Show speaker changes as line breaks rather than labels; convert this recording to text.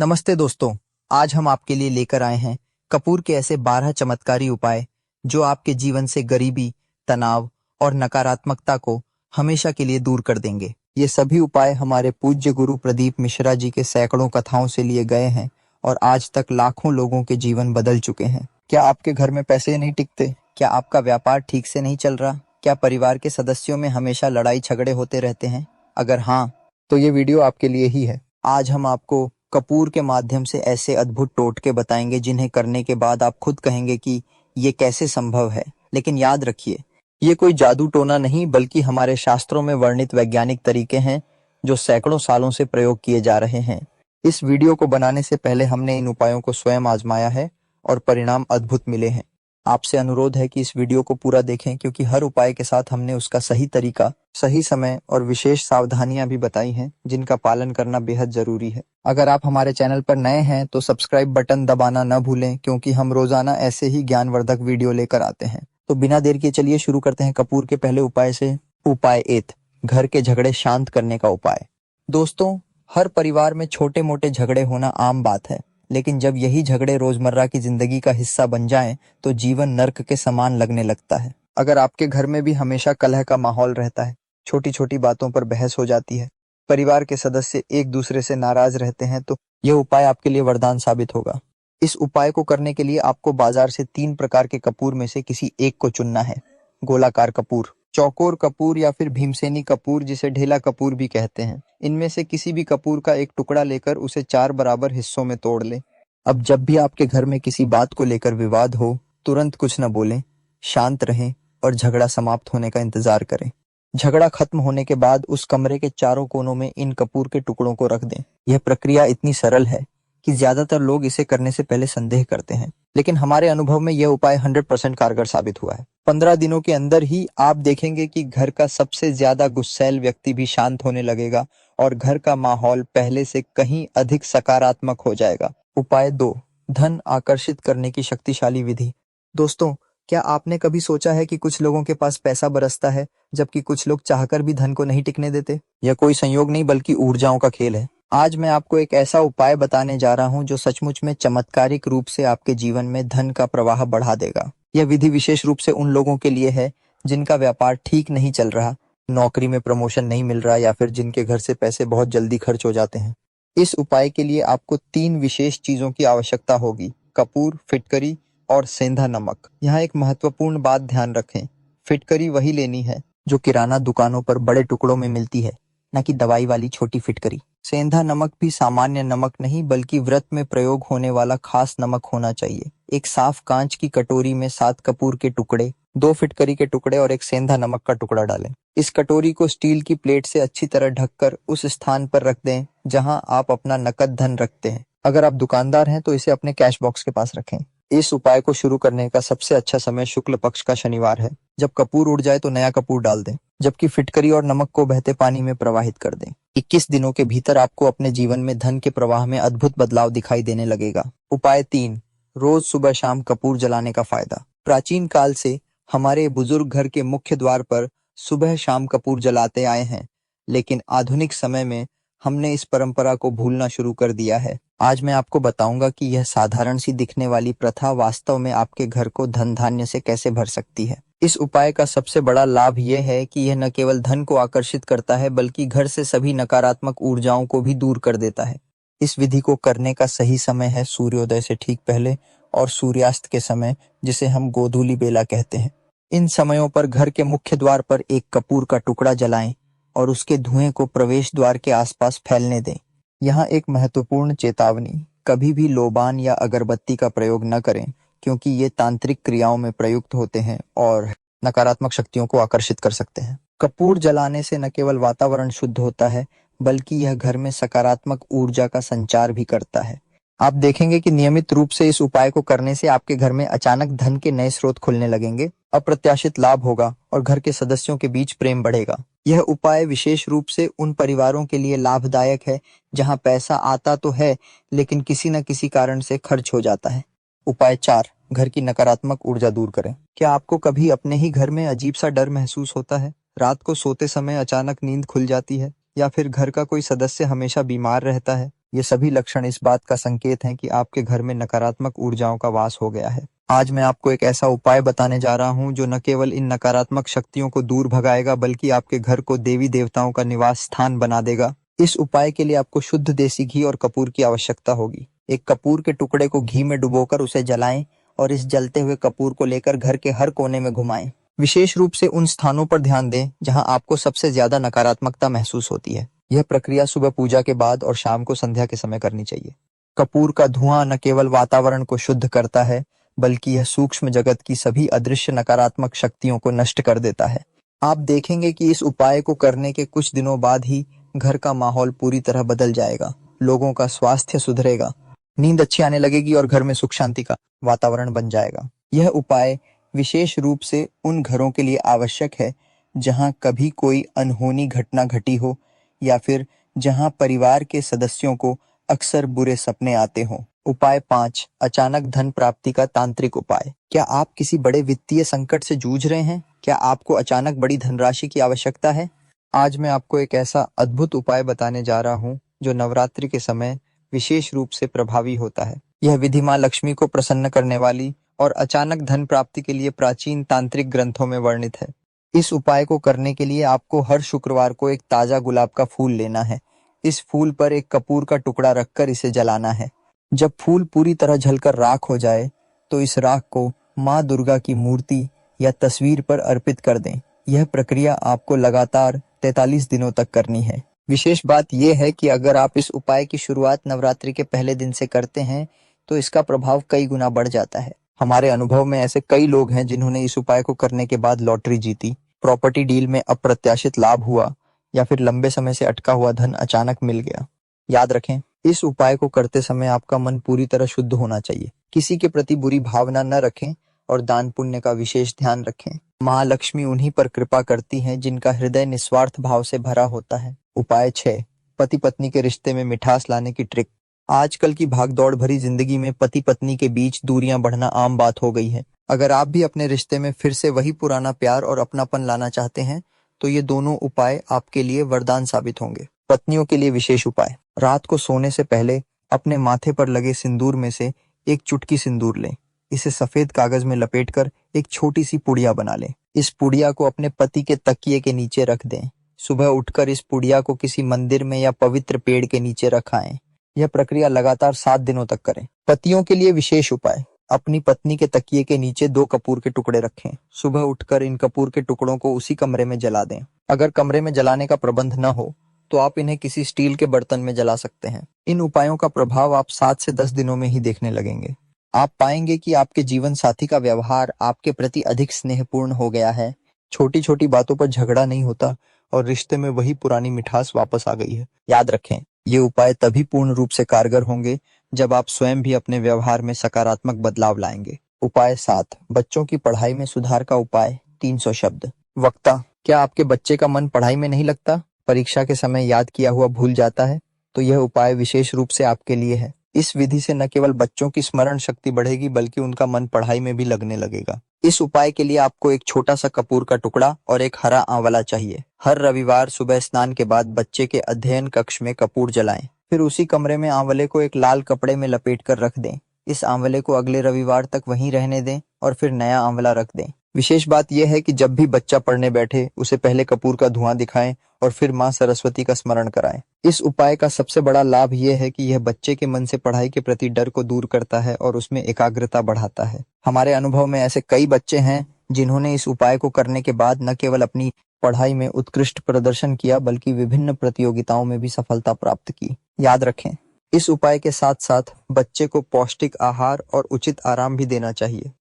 नमस्ते दोस्तों। आज हम आपके लिए लेकर आए हैं कपूर के ऐसे 12 चमत्कारी उपाय जो आपके जीवन से गरीबी, तनाव और नकारात्मकता को हमेशा के लिए दूर कर देंगे। ये सभी उपाय हमारे पूज्य गुरु प्रदीप मिश्रा जी के सैकड़ों कथाओं से लिए गए हैं और आज तक लाखों लोगों के जीवन बदल चुके हैं। क्या आपके घर में पैसे नहीं टिकते? क्या आपका व्यापार ठीक से नहीं चल रहा? क्या परिवार के सदस्यों में हमेशा लड़ाई झगड़े होते रहते हैं? अगर हाँ, तो ये वीडियो आपके लिए ही है। आज हम आपको कपूर के माध्यम से ऐसे अद्भुत टोटके बताएंगे जिन्हें करने के बाद आप खुद कहेंगे कि ये कैसे संभव है। लेकिन याद रखिए, ये कोई जादू टोना नहीं बल्कि हमारे शास्त्रों में वर्णित वैज्ञानिक तरीके हैं जो सैकड़ों सालों से प्रयोग किए जा रहे हैं। इस वीडियो को बनाने से पहले हमने इन उपायों को स्वयं आजमाया है और परिणाम अद्भुत मिले हैं। आपसे अनुरोध है कि इस वीडियो को पूरा देखें क्योंकि हर उपाय के साथ हमने उसका सही तरीका, सही समय और विशेष सावधानियां भी बताई हैं जिनका पालन करना बेहद जरूरी है। अगर आप हमारे चैनल पर नए हैं तो सब्सक्राइब बटन दबाना न भूलें क्योंकि हम रोजाना ऐसे ही ज्ञानवर्धक वीडियो लेकर आते हैं। तो बिना देर के चलिए शुरू करते हैं कपूर के पहले उपाय से। उपाय 1, घर के झगड़े शांत करने का उपाय। दोस्तों, हर परिवार में छोटे मोटे झगड़े होना आम बात है, लेकिन जब यही झगड़े रोजमर्रा की जिंदगी का हिस्सा बन जाएं, तो जीवन नर्क के समान लगने लगता है। अगर आपके घर में भी हमेशा कलह का माहौल रहता है, छोटी छोटी बातों पर बहस हो जाती है, परिवार के सदस्य एक दूसरे से नाराज रहते हैं, तो यह उपाय आपके लिए वरदान साबित होगा। इस उपाय को करने के लिए आपको बाजार से 3 प्रकार के कपूर में से किसी एक को चुनना है। गोलाकार कपूर, चौकोर कपूर या फिर भीमसेनी कपूर जिसे ढेला कपूर भी कहते हैं। इनमें से किसी भी कपूर का एक टुकड़ा लेकर उसे 4 बराबर हिस्सों में तोड़ लें। अब जब भी आपके घर में किसी बात को लेकर विवाद हो, तुरंत कुछ न बोलें, शांत रहें और झगड़ा समाप्त होने का इंतजार करें। झगड़ा खत्म होने के बाद उस कमरे के चारों कोनों में इन कपूर के टुकड़ों को रख दें। यह प्रक्रिया इतनी सरल है कि ज्यादातर लोग इसे करने से पहले संदेह करते हैं, लेकिन हमारे अनुभव में यह उपाय 100% कारगर साबित हुआ है। 15 दिनों के अंदर ही आप देखेंगे कि घर का सबसे ज्यादा गुस्सैल व्यक्ति भी शांत होने लगेगा और घर का माहौल पहले से कहीं अधिक सकारात्मक हो जाएगा। उपाय 2, धन आकर्षित करने की शक्तिशाली विधि। दोस्तों, क्या आपने कभी सोचा है कि कुछ लोगों के पास पैसा बरसता है जबकि कुछ लोग चाहकर भी धन को नहीं टिकने देते? यह कोई संयोग नहीं बल्कि ऊर्जाओं का खेल है। आज मैं आपको एक ऐसा उपाय बताने जा रहा हूं जो सचमुच में चमत्कारिक रूप से आपके जीवन में धन का प्रवाह बढ़ा देगा। यह विधि विशेष रूप से उन लोगों के लिए है जिनका व्यापार ठीक नहीं चल रहा, नौकरी में प्रमोशन नहीं मिल रहा या फिर जिनके घर से पैसे बहुत जल्दी खर्च हो जाते हैं। इस उपाय के लिए आपको 3 विशेष चीजों की आवश्यकता होगी: कपूर, फिटकरी और सेंधा नमक। यहाँ एक महत्वपूर्ण बात ध्यान रखें, फिटकरी वही लेनी है जो किराना दुकानों पर बड़े टुकड़ों में मिलती है, न कि दवाई वाली छोटी फिटकरी। सेंधा नमक भी सामान्य नमक नहीं बल्कि व्रत में प्रयोग होने वाला खास नमक होना चाहिए। एक साफ कांच की कटोरी में 7 कपूर के टुकड़े, 2 फिटकरी के टुकड़े और एक सेंधा नमक का टुकड़ा डालें। इस कटोरी को स्टील की प्लेट से अच्छी तरह ढककर उस स्थान पर रख दें जहां आप अपना नकद धन रखते हैं। अगर आप दुकानदार हैं तो इसे अपने कैश बॉक्स के पास रखें। इस उपाय को शुरू करने का सबसे अच्छा समय शुक्ल पक्ष का शनिवार है। जब कपूर उड़ जाए तो नया कपूर डाल दें, जबकि फिटकरी और नमक को बहते पानी में प्रवाहित कर दें। 21 दिनों के भीतर आपको अपने जीवन में धन के प्रवाह में अद्भुत बदलाव दिखाई देने लगेगा। उपाय 3, रोज सुबह शाम कपूर जलाने का फायदा। प्राचीन काल से हमारे बुजुर्ग घर के मुख्य द्वार पर सुबह शाम कपूर जलाते आए हैं, लेकिन आधुनिक समय में हमने इस परंपरा को भूलना शुरू कर दिया है। आज मैं आपको बताऊंगा कि यह साधारण सी दिखने वाली प्रथा वास्तव में आपके घर को धन धान्य से कैसे भर सकती है। इस उपाय का सबसे बड़ा लाभ यह है कि यह न केवल धन को आकर्षित करता है बल्कि घर से सभी नकारात्मक ऊर्जाओं को भी दूर कर देता है। इस विधि को करने का सही समय है सूर्योदय से ठीक पहले और सूर्यास्त के समय, जिसे हम गोधूली बेला कहते हैं। इन समयों पर घर के मुख्य द्वार पर एक कपूर का टुकड़ा जलाएं और उसके धुएं को प्रवेश द्वार के आसपास फैलने दें। यहाँ एक महत्वपूर्ण चेतावनी, कभी भी लोबान या अगरबत्ती का प्रयोग न करें क्योंकि ये तांत्रिक क्रियाओं में प्रयुक्त होते हैं और नकारात्मक शक्तियों को आकर्षित कर सकते हैं। कपूर जलाने से न केवल वातावरण शुद्ध होता है बल्कि यह घर में सकारात्मक ऊर्जा का संचार भी करता है। आप देखेंगे कि नियमित रूप से इस उपाय को करने से आपके घर में अचानक धन के नए स्रोत खुलने लगेंगे, अप्रत्याशित लाभ होगा और घर के सदस्यों के बीच प्रेम बढ़ेगा। यह उपाय विशेष रूप से उन परिवारों के लिए लाभदायक है जहां पैसा आता तो है लेकिन किसी न किसी कारण से खर्च हो जाता है। उपाय 4, घर की नकारात्मक ऊर्जा दूर करें। क्या आपको कभी अपने ही घर में अजीब सा डर महसूस होता है? रात को सोते समय अचानक नींद खुल जाती है या फिर घर का कोई सदस्य हमेशा बीमार रहता है? ये सभी लक्षण इस बात का संकेत हैं कि आपके घर में नकारात्मक ऊर्जाओं का वास हो गया है। आज मैं आपको एक ऐसा उपाय बताने जा रहा हूँ जो न केवल इन नकारात्मक शक्तियों को दूर भगाएगा बल्कि आपके घर को देवी देवताओं का निवास स्थान बना देगा। इस उपाय के लिए आपको शुद्ध देसी घी और कपूर की आवश्यकता होगी। एक कपूर के टुकड़े को घी में डुबोकर उसे जलाएं और इस जलते हुए कपूर को लेकर घर के हर कोने में घुमाएं। विशेष रूप से उन स्थानों पर ध्यान दें जहां आपको सबसे ज्यादा नकारात्मकता महसूस होती है। यह प्रक्रिया सुबह पूजा के बाद और शाम को संध्या के समय करनी चाहिए। कपूर का धुआं न केवल वातावरण को शुद्ध करता है बल्कि यह सूक्ष्म जगत की सभी अदृश्य नकारात्मक शक्तियों को नष्ट कर देता है। आप देखेंगे कि इस उपाय को करने के कुछ दिनों बाद ही घर का माहौल पूरी तरह बदल जाएगा। लोगों का स्वास्थ्य सुधरेगा, नींद अच्छी आने लगेगी और घर में सुख शांति का वातावरण बन जाएगा। यह उपाय विशेष रूप से उन घरों के लिए आवश्यक है जहां कभी कोई अनहोनी घटना घटी हो या फिर जहां परिवार के सदस्यों को अक्सर बुरे सपने आते हों। उपाय 5, अचानक धन प्राप्ति का तांत्रिक उपाय। क्या आप किसी बड़े वित्तीय संकट से जूझ रहे हैं? क्या आपको अचानक बड़ी धनराशि की आवश्यकता है? आज मैं आपको एक ऐसा अद्भुत उपाय बताने जा रहा हूं जो नवरात्रि के समय विशेष रूप से प्रभावी होता है। यह विधि मां लक्ष्मी को प्रसन्न करने वाली और अचानक धन प्राप्ति के लिए प्राचीन तांत्रिक ग्रंथों में वर्णित है। इस उपाय को करने के लिए आपको हर शुक्रवार को एक ताजा गुलाब का फूल लेना है। इस फूल पर एक कपूर का टुकड़ा रखकर इसे जलाना है। जब फूल पूरी तरह जलकर राख हो जाए तो इस राख को माँ दुर्गा की मूर्ति या तस्वीर पर अर्पित कर दें। यह प्रक्रिया आपको लगातार 43 दिनों तक करनी है। विशेष बात यह है कि अगर आप इस उपाय की शुरुआत नवरात्रि के पहले दिन से करते हैं तो इसका प्रभाव कई गुना बढ़ जाता है। हमारे अनुभव में ऐसे कई लोग हैं जिन्होंने इस उपाय को करने के बाद लॉटरी जीती, प्रॉपर्टी डील में अप्रत्याशित लाभ हुआ या फिर लंबे समय से अटका हुआ धन अचानक मिल गया। याद रखें, इस उपाय को करते समय आपका मन पूरी तरह शुद्ध होना चाहिए। किसी के प्रति बुरी भावना न रखें और दान पुण्य का विशेष ध्यान रखें। माँ लक्ष्मी उन्हीं पर कृपा करती हैं जिनका हृदय निस्वार्थ भाव से भरा होता है। उपाय 6, पति पत्नी के रिश्ते में मिठास लाने की ट्रिक। आजकल की भागदौड़ भरी जिंदगी में पति पत्नी के बीच दूरियां बढ़ना आम बात हो गई है। अगर आप भी अपने रिश्ते में फिर से वही पुराना प्यार और अपनापन लाना चाहते हैं तो ये दोनों उपाय आपके लिए वरदान साबित होंगे। पत्नियों के लिए विशेष उपाय। रात को सोने से पहले अपने माथे पर लगे सिंदूर में से एक चुटकी सिंदूर लें। इसे सफेद कागज में लपेटकर एक छोटी सी पुड़िया बना लें। इस पुड़िया को अपने पति के तकिए के नीचे रख दें। सुबह उठकर इस पुड़िया को किसी मंदिर में या पवित्र पेड़ के नीचे रखाएं। यह प्रक्रिया लगातार 7 दिनों तक करें। पतियों के लिए विशेष उपाय। अपनी पत्नी के तकिए के नीचे 2 कपूर के टुकड़े रखें। सुबह उठकर इन कपूर के टुकड़ों को उसी कमरे में जला दें। अगर कमरे में जलाने का प्रबंध न हो तो आप इन्हें किसी स्टील के बर्तन में जला सकते हैं। इन उपायों का प्रभाव आप 7 से 10 दिनों में ही देखने लगेंगे। आप पाएंगे कि आपके जीवन साथी का व्यवहार आपके प्रति अधिक स्नेहपूर्ण हो गया है। छोटी छोटी बातों पर झगड़ा नहीं होता और रिश्ते में वही पुरानी मिठास वापस आ गई है। याद रखें, ये उपाय तभी पूर्ण रूप से कारगर होंगे जब आप स्वयं भी अपने व्यवहार में सकारात्मक बदलाव लाएंगे। उपाय 7, बच्चों की पढ़ाई में सुधार का उपाय। 300 शब्द। वक्ता, क्या आपके बच्चे का मन पढ़ाई में नहीं लगता? परीक्षा के समय याद किया हुआ भूल जाता है? तो यह उपाय विशेष रूप से आपके लिए है। इस विधि से न केवल बच्चों की स्मरण शक्ति बढ़ेगी बल्कि उनका मन पढ़ाई में भी लगने लगेगा। इस उपाय के लिए आपको एक छोटा सा कपूर का टुकड़ा और एक हरा आंवला चाहिए। हर रविवार सुबह स्नान के बाद बच्चे के अध्ययन कक्ष में कपूर जलाएं। फिर उसी कमरे में आंवले को एक लाल कपड़े में लपेट कर रख दें। इस आंवले को अगले रविवार तक वहीं रहने दें और फिर नया आंवला रख दें। विशेष बात यह है कि जब भी बच्चा पढ़ने बैठे उसे पहले कपूर का धुआं दिखाएं और फिर माँ सरस्वती का स्मरण कराएं। इस उपाय का सबसे बड़ा लाभ यह है कि यह बच्चे के मन से पढ़ाई के प्रति डर को दूर करता है और उसमें एकाग्रता बढ़ाता है। हमारे अनुभव में ऐसे कई बच्चे हैं जिन्होंने इस उपाय को करने के बाद न केवल अपनी पढ़ाई में उत्कृष्ट प्रदर्शन किया बल्कि विभिन्न प्रतियोगिताओं में भी सफलता प्राप्त की। याद रखें, इस उपाय के साथ साथ बच्चे को पौष्टिक आहार और उचित आराम भी देना चाहिए।